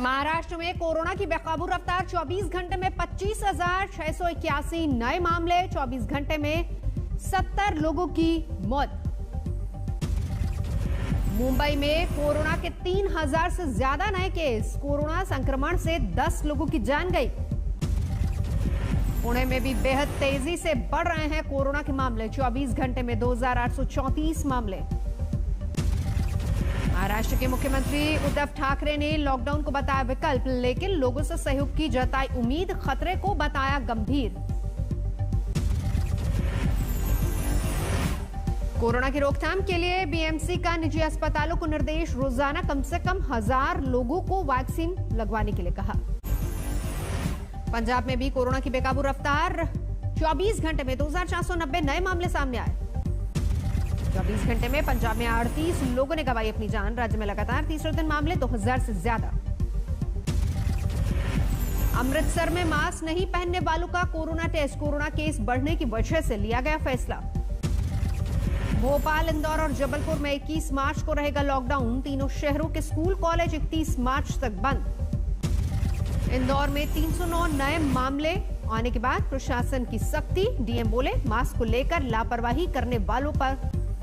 महाराष्ट्र में कोरोना की बेकाबू रफ्तार। 24 घंटे में 25,681 नए मामले, 24 घंटे में 70 लोगों की मौत। मुंबई में कोरोना के 3,000 से ज्यादा नए केस। कोरोना संक्रमण से 10 लोगों की जान गई। पुणे में भी बेहद तेजी से बढ़ रहे हैं कोरोना के मामले। 24 घंटे में 2,834 मामले। महाराष्ट्र के मुख्यमंत्री उद्धव ठाकरे ने लॉकडाउन को बताया विकल्प, लेकिन लोगों से सहयोग की जताई उम्मीद, खतरे को बताया गंभीर। कोरोना की रोकथाम के लिए बीएमसी का निजी अस्पतालों को निर्देश, रोजाना कम से कम 1000 लोगों को वैक्सीन लगवाने के लिए कहा। पंजाब में भी कोरोना की बेकाबू रफ्तार। 24 घंटे में 2,490 नए मामले सामने आए। 24 घंटे में पंजाब में 38 लोगों ने गंवाई अपनी जान। राज्य में लगातार तीसरे दिन मामले 2000 से ज्यादा। अमृतसर में मास्क नहीं पहनने वालों का कोरोना टेस्ट। कोरोना केस बढ़ने की वजह से लिया गया फैसला। भोपाल, इंदौर और जबलपुर में 21 मार्च को रहेगा लॉकडाउन। तीनों शहरों के स्कूल कॉलेज 31 मार्च तक बंद। इंदौर में 309 नए मामले आने के बाद प्रशासन की सख्ती। डीएम बोले मास्क को लेकर लापरवाही करने वालों पर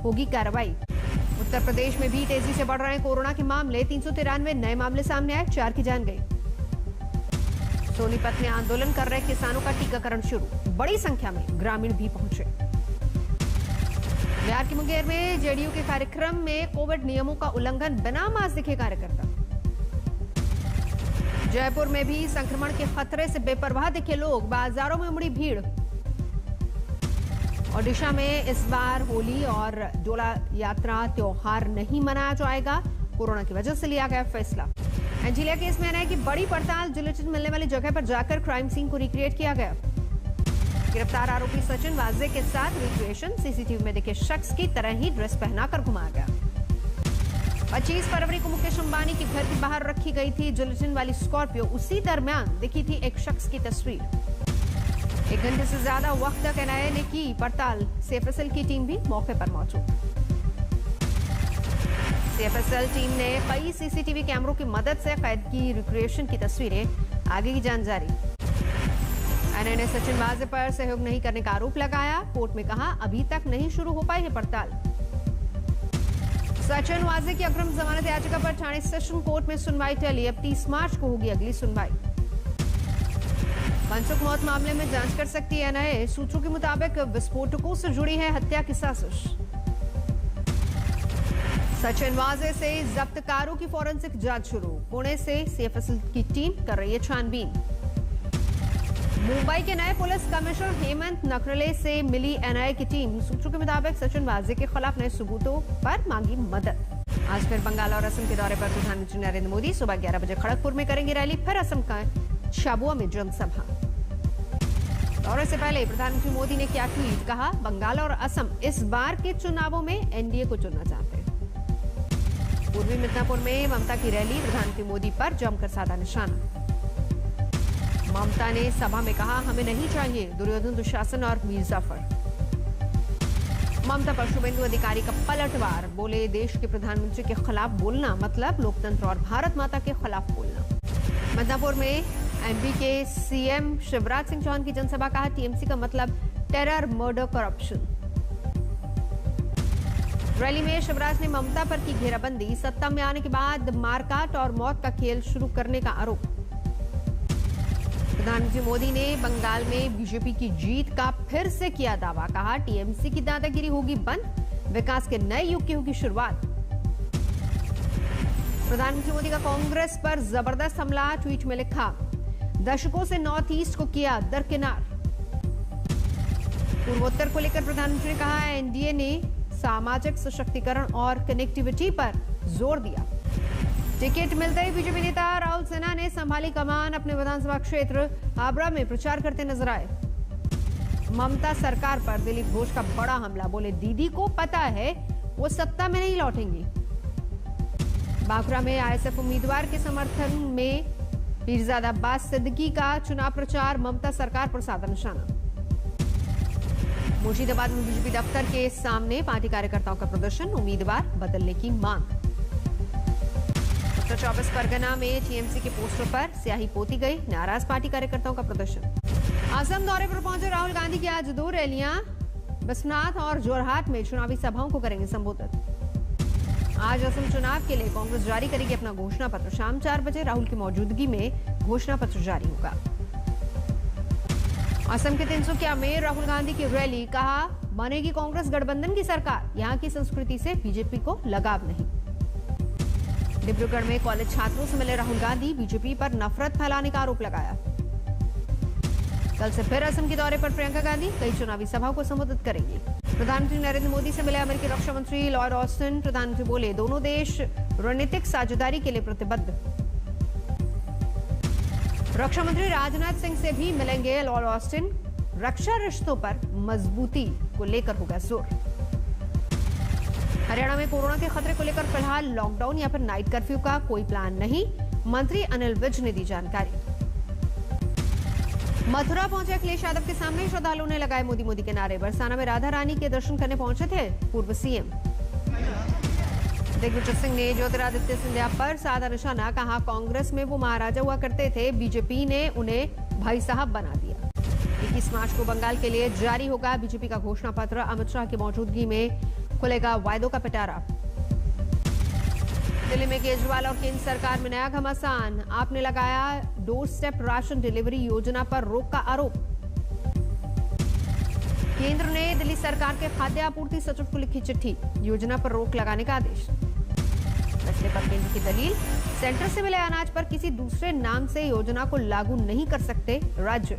होगी कार्रवाई। उत्तर प्रदेश में भी तेजी से बढ़ रहे हैं कोरोना के मामले। 393 नए मामले सामने आए, 4 की जान गई। सोनीपत में आंदोलन कर रहे किसानों का टीकाकरण शुरू। बड़ी संख्या में ग्रामीण भी पहुंचे। बिहार के मुंगेर में जेडीयू के कार्यक्रम में कोविड नियमों का उल्लंघन, बिना मास्क दिखे कार्यकर्ता। जयपुर में भी संक्रमण के खतरे से बेपरवाह दिखे लोग। बाजारों में उमड़ी भीड़। ओडिशा में इस बार होली और डोला यात्रा त्योहार नहीं मनाया जाएगा। कोरोना की वजह से लिया गया फैसला। एंजिलिया केस में एनआईए की बड़ी पड़ताल। जिलेटिन मिलने वाली जगह पर जाकर क्राइम सीन को रिक्रिएट किया गया। गिरफ्तार आरोपी सचिन वाजे के साथ रिक्रिएशन। सीसीटीवी में दिखे शख्स की तरह ही ड्रेस पहनाकर घुमाया गया। 25 फरवरी को मुकेश अंबानी के घर के बाहर रखी गई थी जिलेटिन वाली स्कॉर्पियो। उसी दरमियान दिखी थी एक शख्स की तस्वीर। 1 घंटे से ज्यादा वक्त तक एनआईए ने की पड़ताल। सीएफएसएल की टीम भी मौके पर मौजूद। सीएफएसएल टीम ने कई सीसीटीवी कैमरों की मदद से कैद की रिक्रिएशन की तस्वीरें। आगे की जांच जारी। एनआईए ने सचिन वाजे पर सहयोग नहीं करने का आरोप लगाया। कोर्ट में कहा अभी तक नहीं शुरू हो पाई है पड़ताल। सचिन वाजे की अग्रिम जमानत याचिका पर ठाणे सेशन कोर्ट में सुनवाई टली। अब 30 मार्च को होगी अगली सुनवाई। मनसुख मौत मामले में जांच कर सकती है एनआईए। सूत्रों के मुताबिक विस्फोटकों से जुड़ी है हत्या की साजिश। सचिन वाजे से जब्त कारों की फॉरेंसिक जांच शुरू। पुणे से सीएफएसएल की टीम कर रही है छानबीन। मुंबई के नए पुलिस कमिश्नर हेमंत नकरले से मिली एनआईए की टीम। सूत्रों के मुताबिक सचिन वाजे के खिलाफ नए सबूतों पर मांगी मदद। आज फिर बंगाल और असम के दौरे पर प्रधानमंत्री नरेंद्र मोदी सुबह 11 बजे खड़गपुर में करेंगे रैली। फिर असम का झाबुआ में जनसभा। दौरे से पहले प्रधानमंत्री मोदी ने क्या ट्वीट, कहा बंगाल और असम इस बार के चुनावों में एनडीए को चुनना चाहते हैं। पूर्वी मिदनापुर में ममता की रैली। प्रधानमंत्री मोदी पर जमकर साधा निशाना। ममता ने सभा में कहा हमें नहीं चाहिए दुर्योधन, दुशासन और मीर जाफर। ममता पर शुभेंदु अधिकारी का पलटवार। बोले देश के प्रधानमंत्री के खिलाफ बोलना मतलब लोकतंत्र और भारत माता के खिलाफ बोलना। मिदनापुर में एमपी के सीएम शिवराज सिंह चौहान की जनसभा। कहा टीएमसी का मतलब टेरर, मर्डर, करप्शन। रैली में शिवराज ने ममता पर की घेराबंदी। सत्ता में आने के बाद मारकाट और मौत का खेल शुरू करने का आरोप। प्रधानमंत्री मोदी ने बंगाल में बीजेपी की जीत का फिर से किया दावा। कहा टीएमसी की दादागिरी होगी बंद, विकास के नए युग की होगी शुरुआत। प्रधानमंत्री मोदी का कांग्रेस पर जबरदस्त हमला। ट्वीट में लिखा दशकों से नॉर्थ ईस्ट को किया दरकिनार। पूर्वोत्तर को लेकर प्रधानमंत्री ने कहा एनडीए ने सामाजिक सशक्तिकरण और कनेक्टिविटी पर जोर दिया। टिकट मिलते ही बीजेपी नेता राहुल सिन्हा ने संभाली कमान। अपने विधानसभा क्षेत्र हावड़ा में प्रचार करते नजर आए। ममता सरकार पर दिलीप घोष का बड़ा हमला। बोले दीदी को पता है वो सत्ता में नहीं लौटेंगी। बांकुड़ा में आईएसएफ उम्मीदवार के समर्थन में पीरजादा अब्बास सिद्दीकी का चुनाव प्रचार। ममता सरकार पर साधा निशाना। मुर्शिदाबाद में बीजेपी दफ्तर के सामने पार्टी कार्यकर्ताओं का प्रदर्शन। उम्मीदवार बदलने की मांग। उत्तर 24 परगना में टीएमसी के पोस्टर पर स्याही पोती गई, नाराज पार्टी कार्यकर्ताओं का प्रदर्शन। असम दौरे पर पहुंचे राहुल गांधी की आज 2 रैलियां बिस्वनाथ और जोरहाट में चुनावी सभाओं को करेंगे संबोधित। आज असम चुनाव के लिए कांग्रेस जारी करेगी अपना घोषणा पत्र। शाम 4 बजे राहुल की मौजूदगी में घोषणा पत्र जारी होगा। असम के तिनसुकिया में राहुल गांधी की रैली, कहा बनेगी कांग्रेस गठबंधन की सरकार, यहां की संस्कृति से बीजेपी को लगाव नहीं। डिब्रूगढ़ में कॉलेज छात्रों से मिले राहुल गांधी, बीजेपी पर नफरत फैलाने का आरोप लगाया। कल से फिर असम के दौरे पर प्रियंका गांधी कई चुनावी सभाओं को संबोधित करेंगी। प्रधानमंत्री नरेंद्र मोदी से मिले अमेरिकी रक्षा मंत्री लॉयड ऑस्टिन। प्रधानमंत्री बोले दोनों देश रणनीतिक साझेदारी के लिए प्रतिबद्ध। रक्षा मंत्री राजनाथ सिंह से भी मिलेंगे लॉयड ऑस्टिन। रक्षा रिश्तों पर मजबूती को लेकर होगा जोर। हरियाणा में कोरोना के खतरे को लेकर फिलहाल लॉकडाउन या फिर नाइट कर्फ्यू का कोई प्लान नहीं, मंत्री अनिल विज ने दी जानकारी। मथुरा पहुंचे अखिलेश यादव के सामने श्रद्धालुओं ने लगाए मोदी मोदी के नारे। बरसाना में राधा रानी के दर्शन करने पहुंचे थे पूर्व सीएम। दिग्विजय सिंह ने ज्योतिरादित्य सिंधिया पर साधा निशाना, कहा कांग्रेस में वो महाराजा हुआ करते थे, बीजेपी ने उन्हें भाई साहब बना दिया। 21 मार्च को बंगाल के लिए जारी होगा बीजेपी का घोषणा पत्र। अमित शाह की मौजूदगी में खुलेगा वायदों का पिटारा। दिल्ली में केजरीवाल और केंद्र सरकार में नया घमासान, आपने लगाया डोर स्टेप राशन डिलीवरी योजना पर रोक का आरोप। केंद्र ने दिल्ली सरकार के खाद्य आपूर्ति सचिव को लिखी चिट्ठी, योजना पर रोक लगाने का आदेश। फैसले पर केंद्र की दलील, सेंटर से मिले अनाज पर किसी दूसरे नाम से योजना को लागू नहीं कर सकते राज्य।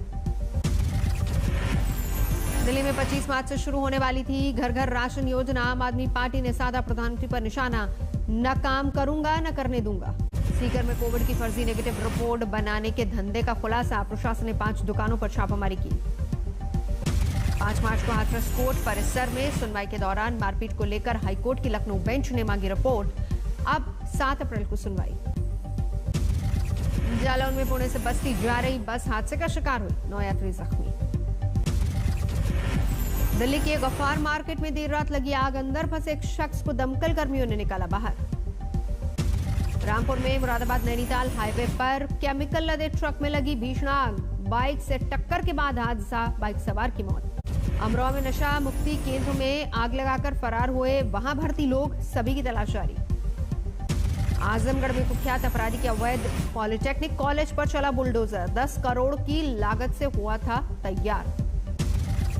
दिल्ली में 25 मार्च से शुरू होने वाली थी घर घर राशन योजना। आम आदमी पार्टी ने साधा प्रधानमंत्री पर निशाना, न काम करूंगा न करने दूंगा। सीकर में कोविड की फर्जी नेगेटिव रिपोर्ट बनाने के धंधे का खुलासा, प्रशासन ने 5 दुकानों पर छापामारी की। 5 मार्च को हाथरस कोर्ट परिसर में सुनवाई के दौरान मारपीट को लेकर हाईकोर्ट की लखनऊ बेंच ने मांगी रिपोर्ट। अब 7 अप्रैल को सुनवाई। जालौन में पुणे से बस्ती जा रही बस हादसे का शिकार हुई, 9 यात्री जख्मी। दिल्ली के गफ्फार मार्केट में देर रात लगी आग, अंदर फंसे एक शख्स को दमकल कर्मियों ने निकाला बाहर। रामपुर में मुरादाबाद नैनीताल हाईवे पर केमिकल लदे ट्रक में लगी भीषण आग, बाइक से टक्कर के बाद हादसा, बाइक सवार की मौत। अमरोहा में नशा मुक्ति केंद्र में आग लगाकर फरार हुए वहां भर्ती लोग, सभी की तलाश जारी। आजमगढ़ में कुख्यात अपराधी के अवैध पॉलिटेक्निक कॉलेज पर चला बुलडोजर, 10 करोड़ की लागत से हुआ था तैयार।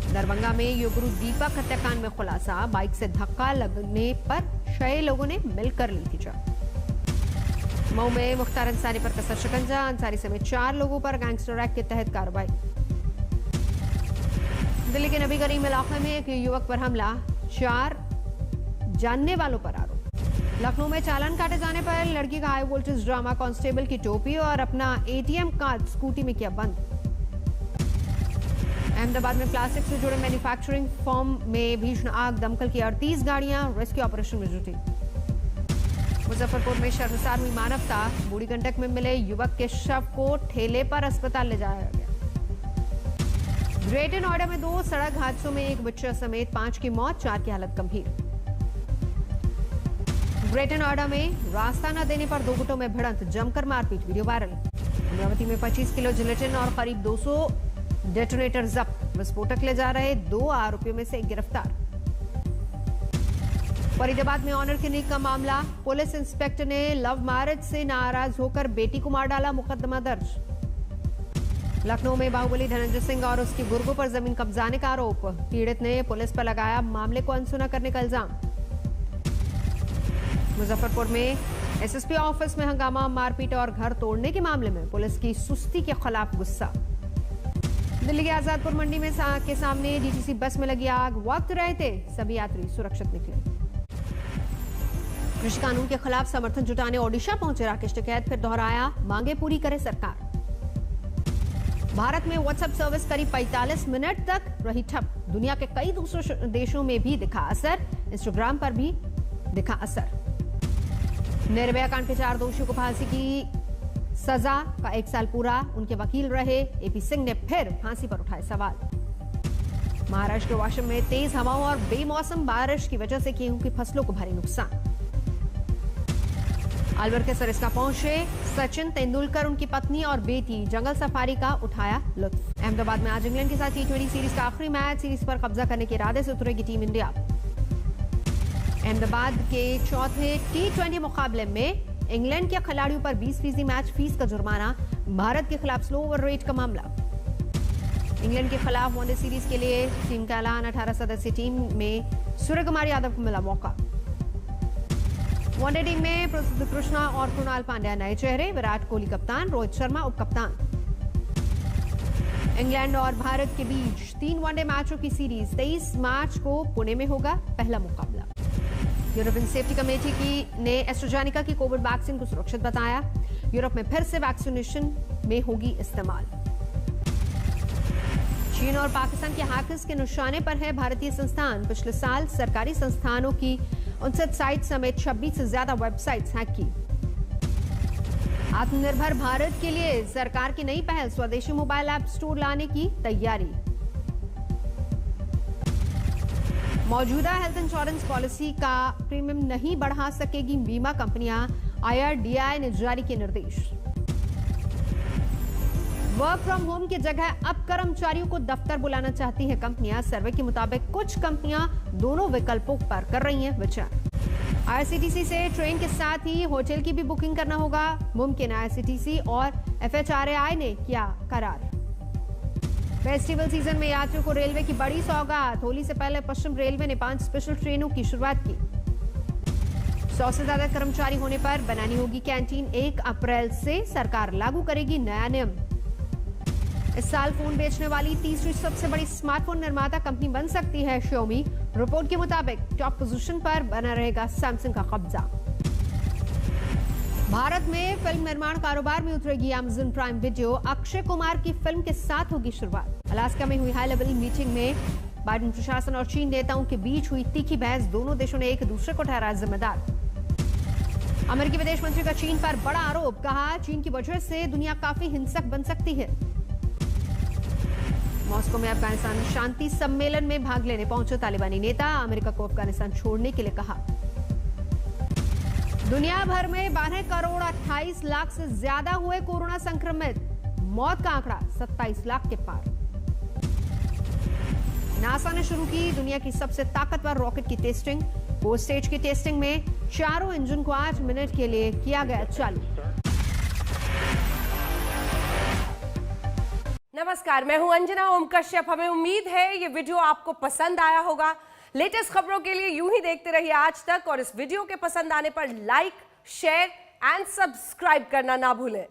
दरभंगा में योगुरु दीपक हत्याकांड में खुलासा, बाइक से धक्का लगने पर 6 लोगों ने मिलकर ली थी जान। मऊ में मुख्तार अंसारी पर कसा शिकंजा, अंसारी समेत 4 लोगों पर गैंगस्टर एक्ट के तहत कार्रवाई। दिल्ली के नबी करीम इलाके में एक युवक पर हमला, 4 जानने वालों पर आरोप। लखनऊ में चालान काटे जाने पर लड़की का हाई वोल्टेज ड्रामा, कांस्टेबल की टोपी और अपना एटीएम कार्ड स्कूटी में किया बंद। अहमदाबाद में प्लास्टिक से जुड़े मैन्युफैक्चरिंग फर्म में भीषण आग, दमकल की 38 गाड़ियां रेस्क्यू ऑपरेशन में जुटी। मुजफ्फरपुर में शर्मसार हुई मानवता, बूढ़ी गंडक में मिले युवक के शव को ठेले पर अस्पताल ले जाया गया। ग्रेटर नोएडा में 2 सड़क हादसों में एक बच्चा समेत 5 की मौत, 4 की हालत गंभीर। ग्रेटर नोएडा में रास्ता न देने पर 2 गुटों में भिड़ंत, जमकर मारपीट, वीडियो वायरल। अमरावती में 25 किलो जिलेटिन और करीब 200 डेटोनेटर जब्त, विस्फोटक ले जा रहे 2 आरोपियों में से एक गिरफ्तार। फरीदाबाद में ऑनर क्लिनिक का मामला, पुलिस इंस्पेक्टर ने लव मैरिज से नाराज होकर बेटी को मार डाला, मुकदमा दर्ज। लखनऊ में बाहुबली धनंजय सिंह और उसकी गुर्गों पर जमीन कब्जाने का आरोप, पीड़ित ने पुलिस पर लगाया मामले को अनसुना करने का इल्जाम। मुजफ्फरपुर में एसएसपी ऑफिस में हंगामा, मारपीट और घर तोड़ने के मामले में पुलिस की सुस्ती के खिलाफ गुस्सा। दिल्ली के आजादपुर मंडी में के सामने डीटीसी बस में लगी आग, वक्त रहते सभी यात्री सुरक्षित निकले। कृषि कानून के खिलाफ समर्थन जुटाने ओडिशा पहुंचे राकेश टिकैत, फिर दोहराया मांगे पूरी करे सरकार। भारत में व्हाट्सएप सर्विस करीब 45 मिनट तक रही ठप, दुनिया के कई दूसरे देशों में भी दिखा असर, इंस्टाग्राम पर भी दिखा असर। निर्भया कांड के 4 दोषियों को फांसी की सजा का 1 साल पूरा, उनके वकील रहे एपी सिंह ने फिर फांसी पर उठाए सवाल। महाराष्ट्र के वाशिम में तेज हवाओं और बेमौसम बारिश की वजह से गेहूं की फसलों को भारी नुकसान। अलवर के सरिस्का पहुंचे सचिन तेंदुलकर, उनकी पत्नी और बेटी जंगल सफारी का उठाया लुत्फ। अहमदाबाद में आज इंग्लैंड के साथ T20 सीरीज का आखिरी मैच, सीरीज पर कब्जा करने के इरादे से उतरेगी टीम इंडिया। अहमदाबाद के चौथे T20 मुकाबले में इंग्लैंड के खिलाड़ियों पर 20% मैच फीस का जुर्माना, भारत के खिलाफ स्लो ओवर रेट का मामला। इंग्लैंड के खिलाफ वनडे सीरीज के लिए टीम का ऐलान, 18 सदस्यीय टीम में सूर्य कुमार यादव को मिला मौका। वनडे टीम में प्रसिद्ध कृष्णा और कृणाल पांड्या नए चेहरे, विराट कोहली कप्तान, रोहित शर्मा उप कप्तान। इंग्लैंड और भारत के बीच 3 वनडे मैचों की सीरीज 23 मार्च को पुणे में होगा पहला मुकाबला। यूरोपियन सेफ्टी कमेटी ने एस्ट्राजेनेका की कोविड वैक्सीन को सुरक्षित बताया, यूरोप में फिर से वैक्सीनेशन में होगी इस्तेमाल। चीन और पाकिस्तान के हैकर्स के निशाने पर है भारतीय संस्थान, पिछले साल सरकारी संस्थानों की 59 साइट समेत 26 से ज्यादा वेबसाइट्स हैक की। आत्मनिर्भर भारत के लिए सरकार की नई पहल, स्वदेशी मोबाइल ऐप स्टोर लाने की तैयारी। मौजूदा हेल्थ इंश्योरेंस पॉलिसी का प्रीमियम नहीं बढ़ा सकेगी बीमा कंपनियां, IRDAI ने जारी किए निर्देश। वर्क फ्रॉम होम की जगह अब कर्मचारियों को दफ्तर बुलाना चाहती है कंपनियां, सर्वे के मुताबिक कुछ कंपनियां दोनों विकल्पों पर कर रही हैं विचार। IRCTC से ट्रेन के साथ ही होटल की भी बुकिंग करना होगा मुमकिन, IRCTC और FHRAI ने किया करार। फेस्टिवल सीजन में यात्रियों को रेलवे की बड़ी सौगात, होली से पहले पश्चिम रेलवे ने 5 स्पेशल ट्रेनों की शुरुआत की। 100 से ज्यादा कर्मचारी होने पर बनानी होगी कैंटीन, 1 अप्रैल से सरकार लागू करेगी नया नियम। इस साल फोन बेचने वाली तीसरी सबसे बड़ी स्मार्टफोन निर्माता कंपनी बन सकती है Xiaomi, रिपोर्ट के मुताबिक टॉप पोजीशन पर बना रहेगा सैमसंग का कब्जा। भारत में फिल्म निर्माण कारोबार में उतरेगी Amazon prime video, Akshay Kumar की फिल्म के साथ होगी शुरुआत। अलास्का में हुई हाई लेवल मीटिंग में बाइडेन प्रशासन और चीन नेताओं के बीच हुई तीखी बहस, दोनों देशों ने एक दूसरे को ठहराया जिम्मेदार। अमेरिकी विदेश मंत्री का चीन पर बड़ा आरोप, कहा चीन की वजह से दुनिया काफी हिंसक बन सकती है। मॉस्को में अफगानिस्तान शांति सम्मेलन में भाग लेने पहुंचे तालिबानी नेता, अमेरिका को अफगानिस्तान छोड़ने के लिए कहा। दुनिया भर में 12 करोड़ 28 लाख से ज्यादा हुए कोरोना संक्रमित, मौत का आंकड़ा 27 लाख के पार। नासा ने शुरू की दुनिया की सबसे ताकतवर रॉकेट की टेस्टिंग, 4 स्टेज की टेस्टिंग में चारों इंजन को 8 मिनट के लिए किया गया चालू। नमस्कार, मैं हूं अंजना ओम कश्यप। हमें उम्मीद है ये वीडियो आपको पसंद आया होगा। लेटेस्ट खबरों के लिए यूं ही देखते रहिए आज तक, और इस वीडियो के पसंद आने पर लाइक, शेयर एंड सब्सक्राइब करना ना भूलें।